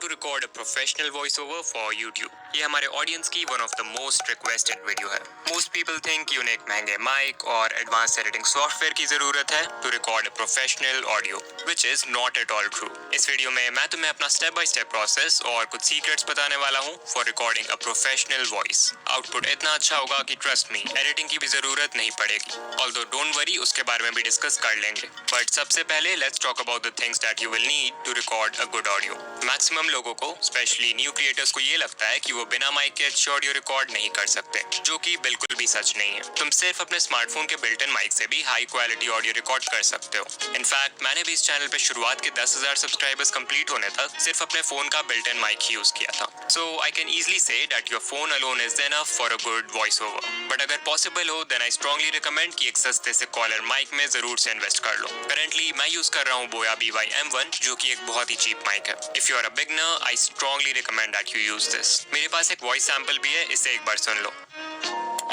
to record a professional voiceover for YouTube. ये हमारे audience की one of the most requested video है. Most people think उन्हें एक महंगे माइक और advanced editing software की जरूरत है to record a professional audio, which is not at all true. इस वीडियो में मैं तुम्हें अपना step by step process और कुछ secrets बताने वाला हूँ for recording a professional voice. Output इतना अच्छा होगा कि trust me, editing की भी जरूरत नहीं पड़ेगी. Although don't worry, उसके बारे में भी डिस्कस कर लेंगे. But सबसे पहले let's talk about the things that you will need to record a good audio. Maximum लोगों को स्पेशली न्यू क्रिएटर्स को ये लगता है कि वो बिना माइक के अच्छे ऑडियो रिकॉर्ड नहीं कर सकते, जो कि बिल्कुल भी सच नहीं है. तुम सिर्फ अपने स्मार्टफोन के बिल्ट इन माइक से भी हाई क्वालिटी ऑडियो रिकॉर्ड कर सकते हो. इनफैक्ट मैंने भी इस चैनल पे शुरुआत के 10,000 सब्सक्राइबर्स कंप्लीट होने तक सिर्फ अपने फोन का बिल्ट इन माइक ही यूज किया था. So I can easily say that your phone alone is enough for a good voice over. But अगर पॉसिबल हो देन आई स्ट्रांगली रिकमेंड कि एक सस्ते से कॉलर माइक में जरूर से इन्वेस्ट कर लो. करंटली मैं यूज कर रहा हूँ बोया BY-M1, जो कि एक बहुत ही चीप माइक है. If you are a beginner I strongly recommend that you use this. मेरे पास एक वॉइस सैंपल भी है, इसे एक बार सुन लो.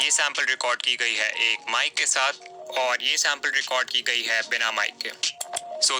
ये सैंपल रिकॉर्ड की गई है एक माइक के साथ और ये सैंपल रिकॉर्ड की गई है बिना माइक के.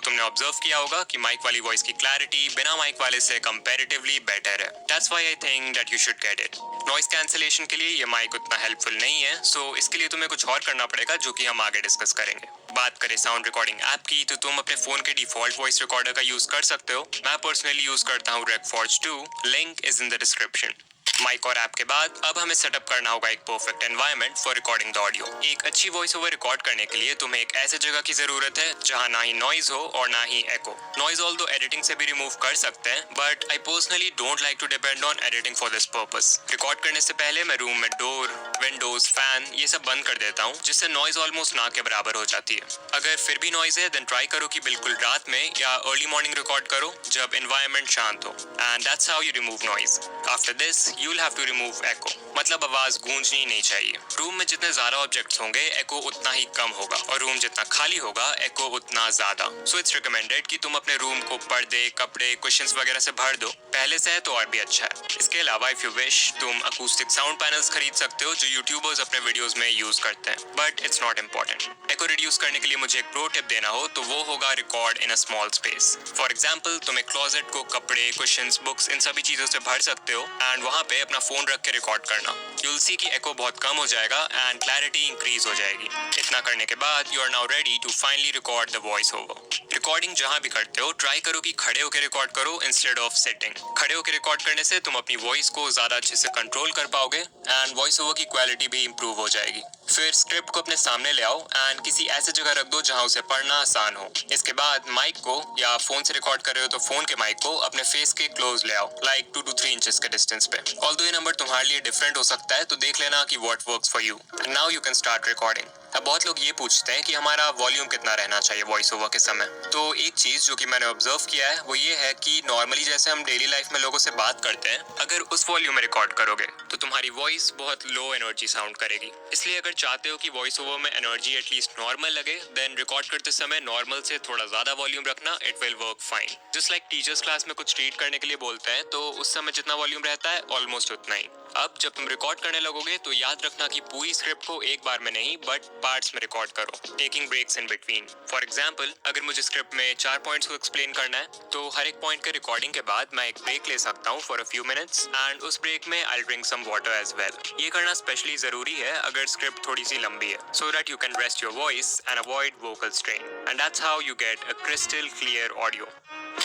तुमने ऑब्जर्व किया होगा कि माइक वाली वॉइस की क्लैरिटी बिना माइक वाले से कंपैरेटिवली बेटर है. That's why I think that you should get it. Noise cancellation के लिए ये माइक उतना हेल्पफुल नहीं है, इसके लिए तुम्हें कुछ और करना पड़ेगा, जो कि हम आगे डिस्कस करेंगे. बात करें साउंड रिकॉर्डिंग ऐप की, तो तुम अपने फोन के डिफॉल्ट वॉइस रिकॉर्डर का यूज कर सकते हो. मैं पर्सनली यूज करता हूँ Recforge 2. Link is in the description. Mic और ऐप के बाद अब हमें सेटअप करना होगा एक perfect environment for recording the audio. एक अच्छी वॉइस ओवर रिकॉर्ड करने के लिए तुम्हें एक ऐसे जगह की जरूरत है जहां ना ही नॉइज हो और ना ही एको. नॉइज ऑल्दो एडिटिंग से भी रिमूव कर सकते हैं, but I personally don't like to depend on editing for this purpose. Record करने से पहले मैं रूम में डोर, विंडोज, फैन ये सब बंद कर देता हूँ, जिससे नॉइज ऑलमोस्ट ना के बराबर हो जाती है. अगर फिर भी नॉइज है देन ट्राई करो कि बिल्कुल रात में या अर्ली मॉर्निंग रिकॉर्ड करो जब एनवायरनमेंट शांत हो. And that's how you remove noise. After this you will have to remove echo, मतलब आवाज गूंजनी नहीं चाहिए. रूम में जितने ज्यादा ऑब्जेक्ट्स होंगे एको उतना ही कम होगा और रूम जितना खाली होगा एको उतना ज्यादा. सो इट्स रिकमेंडेड कि तुम अपने रूम को पर्दे, कपड़े, कुशन्स वगैरह से भर दो. पहले से है तो और भी अच्छा है. इसके अलावा इफ यू विश तुम अकूस्टिक साउंड पैनल्स खरीद सकते हो, जो यूट्यूबर्स अपने वीडियोस में यूज करते हैं, but it's not important. Echo reduce करने के लिए मुझे एक प्रो टिप देना हो तो वो होगा record in a small space. For example तुम एक क्लोजेट को कपड़े, कुशन्स, बुक्स इन सभी चीजों से भर सकते हो एंड वहाँ पे अपना फोन रख के रिकॉर्ड करना. You'll see कि एको बहुत कम हो जाएगा एंड क्लैरिटी इंक्रीज हो जाएगी. इतना करने के बाद you are now ready to finally record the voice over. Recording जहां भी करते हो ट्राई करो कि खड़े होकर रिकॉर्ड करो इंस्टेड ऑफ सिटिंग. खड़े होकर रिकॉर्ड करने से तुम अपनी वॉइस को ज्यादा अच्छे से कंट्रोल कर पाओगे एंड वॉइस ओवर की क्वालिटी भी इंप्रूव हो जाएगी. फिर स्क्रिप्ट को अपने सामने ले आओ एंड किसी ऐसे जगह रख दो जहां उसे पढ़ना आसान हो. इसके बाद माइक को, या फोन से रिकॉर्ड कर रहे हो तो फोन के माइक को अपने फेस के क्लोज ले आओ, लाइक 2 to 3 इंचेस के डिस्टेंस पे. ऑल्दो ये नंबर तुम्हारे लिए डिफरेंट हो सकता है, तो देख लेना कि what works for you. Now you can start recording. अब बहुत लोग ये पूछते हैं कि हमारा वॉल्यूम कितना रहना चाहिए वॉइस ओवर के समय. तो एक चीज जो कि मैंने ऑब्जर्व किया है वो ये है कि नॉर्मली जैसे हम डेली लाइफ में लोगों से बात करते हैं, अगर उस वॉल्यूम में रिकॉर्ड करोगे तो तुम्हारी वॉइस बहुत लो एनर्जी साउंड करेगी. इसलिए अगर चाहते हो कि वॉइस ओवर में एनर्जी एटलीस्ट नॉर्मल लगे, देन रिकॉर्ड करते समय नॉर्मल से थोड़ा ज्यादा वॉल्यूम रखना. It will work fine. Just like teachers class में कुछ रीड करने के लिए बोलते हैं, तो उस समय जितना वॉल्यूम रहता है ऑलमोस्ट उतना ही. अब जब तुम रिकॉर्ड करने लगोगे तो याद रखना कि पूरी स्क्रिप्ट को एक बार में नहीं बट पार्ट्स में रिकॉर्ड करो, taking breaks in between. For example अगर मुझे स्क्रिप्ट में 4 पॉइंट्स को एक्सप्लेन करना है, तो हर एक पॉइंट के रिकॉर्डिंग के बाद मैं एक ब्रेक ले सकता हूँ for a few minutes and उस ब्रेक में I drink some water as well. ये करना स्पेशली जरूरी है अगर स्क्रिप्ट थोड़ी सी लंबी है, so that you can rest your voice and avoid vocal strain. And that's how you get a crystal clear audio.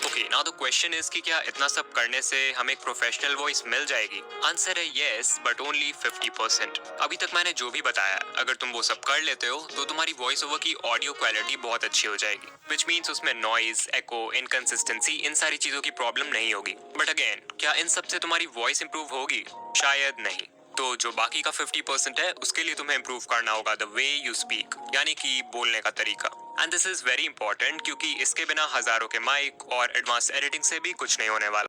Okay, now the question is कि क्या इतना सब करने से हमें एक प्रोफेशनल वॉइस मिल जाएगी? आंसर है येस, बट ओनली 50%. अभी तक मैंने जो भी बताया, अगर तुम वो सब कर लेते हो तो तुम्हारी वॉइस ओवर की ऑडियो क्वालिटी बहुत अच्छी हो जाएगी, विच मीन्स उसमें नॉइज, एको, इनकंसिस्टेंसी इन सारी चीजों की प्रॉब्लम नहीं होगी. बट अगेन, क्या इन सब से तुम्हारी वॉइस इंप्रूव होगी? शायद नहीं. तो जो बाकी का 50% है उसके लिए तुम्हें इंप्रूव करना होगा द वे यू स्पीक, यानी कि बोलने का तरीका. And this is very important क्योंकि इसके बिना हजारों के माइक और एडवांस एडिटिंग से भी कुछ नहीं होने वाला.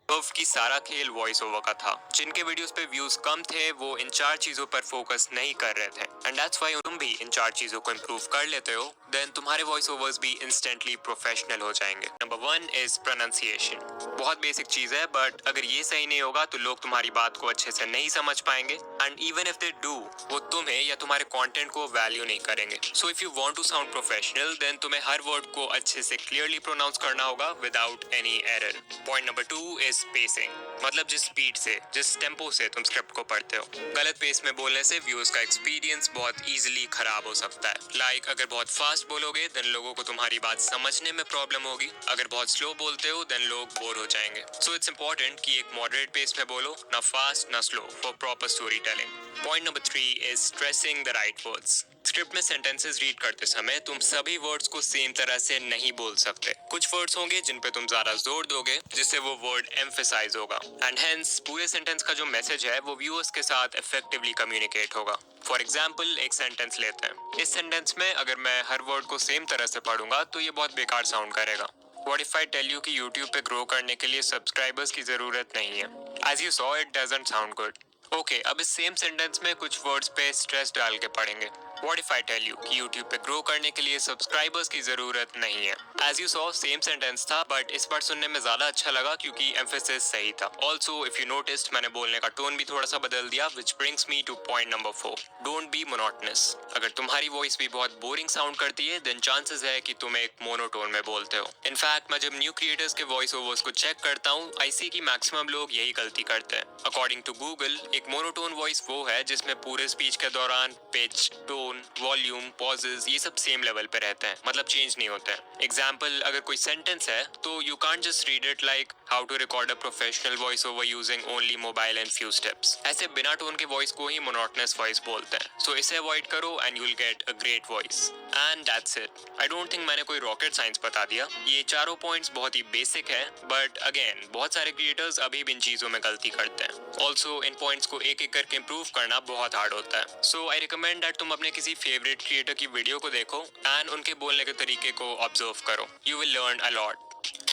कर्व की सारा खेल वॉइस ओवर का था। जिनके वीडियोस पे व्यूज कम थे वो इन 4 चीजों पर फोकस नहीं कर रहे थे, एंड दैट्स व्हाई तुम भी इन 4 चीजों को इम्प्रूव कर लेते हो, देन तुम्हारे वॉइस ओवर्स भी इंस्टेंटली प्रोफेशनल हो जाएंगे। Number 1 is pronunciation. बहुत बेसिक चीज है, बट अगर ये सही नहीं होगा तो लोग तुम्हारी बात को अच्छे से नहीं समझ पाएंगे, and even if they do, वो तुम्हें या तुम्हारे कंटेंट को वैल्यू नहीं करेंगे। So if you want to sound professional, then तुम्हें हर वर्ड को अच्छे से क्लियरली प्रोनाउंस करना होगा without any error. Point number 2 is pacing, मतलब जिस स्पीड से, जिस टेम्पो से तुम स्क्रिप्ट को पढ़ते हो। गलत पेस में बोलने से व्यूअर्स का एक्सपीरियंस बहुत इजीली खराब हो सकता है। लाइक अगर बहुत फास्ट बोलोगे देन लोगों को तुम्हारी बात समझने में प्रॉब्लम होगी, अगर बहुत स्लो बोलते हो देन लोग बोर हो जाएंगे। सो इट्स इंपॉर्टेंट कि एक मॉडरेट पेस में बोलो, ना फास्ट ना slow, for proper story telling. Point number 3 is stressing the right words. Script में सेंटेंसेस रीड करते समय तुम सभी वर्ड्स को सेम तरह से नहीं बोल सकते। कुछ वर्ड्स होंगे जिन पे तुम ज्यादा जोर दोगे, जिससे वो वर्ड एम्फेसाइज होगा, एंड हेंस पूरे सेंटेंस का जो मैसेज है वो व्यूअर्स के साथ इफेक्टिवली कम्युनिकेट होगा। फॉर एग्जाम्पल एक सेंटेंस लेते हैं। इस सेंटेंस में अगर मैं हर वर्ड को सेम तरह से पढ़ूंगा तो ये बहुत बेकार साउंड करेगा। What if I tell you कि YouTube पे ग्रो करने के लिए सब्सक्राइबर्स की जरूरत नहीं है? As you saw, it doesn't sound good. Okay अब इस सेम सेंटेंस में कुछ वर्ड्स पे स्ट्रेस डाल के पढ़ेंगे। What if I tell you कि YouTube पे ग्रो करने के लिए सब्सक्राइबर्स की जरूरत नहीं है? As you saw, same sentence था, बट इस बार सुनने में ज्यादा अच्छा लगा क्योंकि एम्फेसिस सही था। ऑल्सो इफ यू नोटिस्ड, मैंने बोलने का टोन भी थोड़ा सा बदल दिया, which brings me to point number 4. Don't be monotonous. अगर तुम्हारी वॉइस भी बहुत बोरिंग साउंड करती है, देन चांसेस है कि तुम एक मोनोटोन में बोलते हो। इनफैक्ट मैं जब न्यू क्रिएटर्स के वॉइस ओवर्स को चेक करता हूँ, आई सी कि मैक्सिमम लोग यही गलती करते हैं। अकॉर्डिंग टू गूगल, एक मोनोटोन वॉइस वो है जिसमें पूरे स्पीच के दौरान पिच, टोन, वॉल्यूम, पॉजेज ये सब सेम लेवल पे रहते हैं, मतलब चेंज नहीं होते हैं। एग्जाम्पल, अगर कोई सेंटेंस है तो you can't just read it like how to record a professional voice over using only mobile and few steps. ऐसे बिना टोन के वॉइस को ही मोनोटोनस वॉइस बोलते हैं। सो इसे अवॉइड करो and you will get a great voice, and that's it. I don't think मैंने कोई रॉकेट साइंस बता दिया। ये चारों पॉइंट्स बहुत ही बेसिक है, बट अगेन बहुत सारे क्रिएटर्स अभी भी इन चीजों में गलती करते हैं। ऑल्सो इन पॉइंट्स को एक एक करके इम्प्रूव करना बहुत हार्ड होता है। सो आई रिकमेंड दैट तुम अपने किसी फेवरेट क्रिएटर की वीडियो को देखो एंड उनके बोलने के तरीके को ऑब्जर्व करो। You will learn a lot.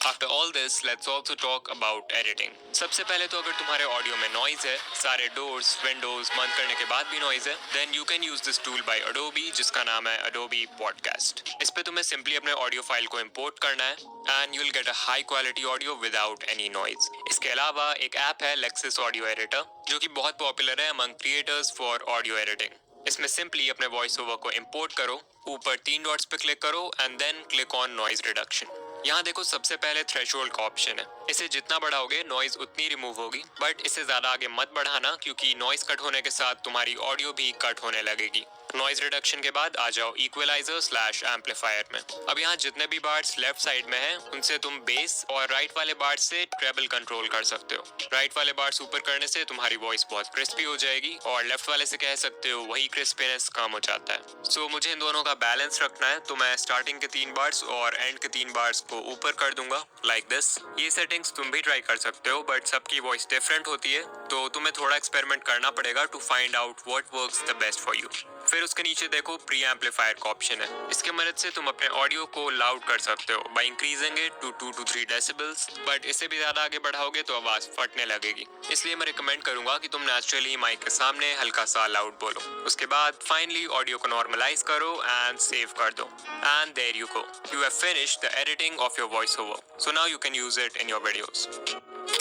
After all this, let's also talk about editing. सबसे पहले तो अगर तुम्हारे ऑडियो में नॉइज है, सारे डोर्स, विंडोज बंद करने के बाद भी नॉइज है, then you can use this tool by Adobe जिसका नाम है Adobe Podcast. इस पे तुम्हें सिंपली अपने ऑडियो फाइल को इंपोर्ट करना है and you'll get a high quality audio without any noise. इसके अलावा एक ऐप है Lexis Audio Editor जो कि बहुत पॉपुलर है among creators for audio editing. इसमें सिंपली अपने वॉइस ओवर को इंपोर्ट करो, ऊपर 3 डॉट्स पे क्लिक करो and then click on noise reduction. यहाँ देखो सबसे पहले थ्रेशोल्ड का ऑप्शन है। इसे जितना बढ़ाओगे नॉइज उतनी रिमूव होगी, बट इसे ज्यादा आगे मत बढ़ाना क्योंकि नॉइज कट होने के साथ तुम्हारी ऑडियो भी कट होने लगेगी। नॉइज रिडक्शन के बाद आ जाओ इक्वलाइजर स्लैश एम्पलीफायर में। अब यहाँ जितने भी बार्स लेफ्ट साइड में हैं, उनसे तुम बेस और राइट वाले बार्स से ट्रेबल कंट्रोल कर सकते हो। राइट वाले बार्स ऊपर करने से तुम्हारी वॉइस बहुत क्रिस्पी हो जाएगी और लेफ्ट वाले से कह सकते हो वही क्रिस्पीनेस कम हो जाता है। सो मुझे इन दोनों का बैलेंस रखना है, तो मैं स्टार्टिंग के 3 बार्स और एंड के 3 बार्स को ऊपर कर दूंगा लाइक दिस। ये सेटिंग्स तुम भी ट्राई कर सकते हो, बट सबकी वॉइस डिफरेंट होती है, तो तुम्हें थोड़ा एक्सपेरिमेंट करना पड़ेगा to find out what works the best for you. फिर उसके नीचे देखो प्री एम्पलीफायर का ऑप्शन है। इसके मदद से तुम अपने ऑडियो को लाउड कर सकते हो by increasing it to 2 to 3 decibels, but इससे भी ज्यादा आगे बढ़ाओगे तो आवाज फटने लगेगी। इसलिए मैं रिकमेंड करूंगा कि तुम नेचुरली माइक के सामने हल्का सा लाउड बोलो। उसके बाद फाइनली ऑडियो को नॉर्मलाइज करो एंड सेव कर दो, and there you go, you have finished the editing of your voice over. So now you can use it in your videos.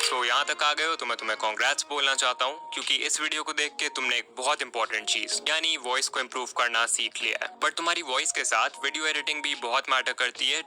तो यहाँ तक आ गए हो तो मैं तुम्हें कॉन्ग्रेट्स बोलना चाहता हूँ, क्योंकि इस वीडियो को देख के तुमने एक बहुत इंपॉर्टेंट चीज यानी वॉइस को इम्प्रूव करना सीख लिया है। बट तुम्हारी वॉइस के साथ वीडियो एडिटिंग भी बहुत मैटर करती है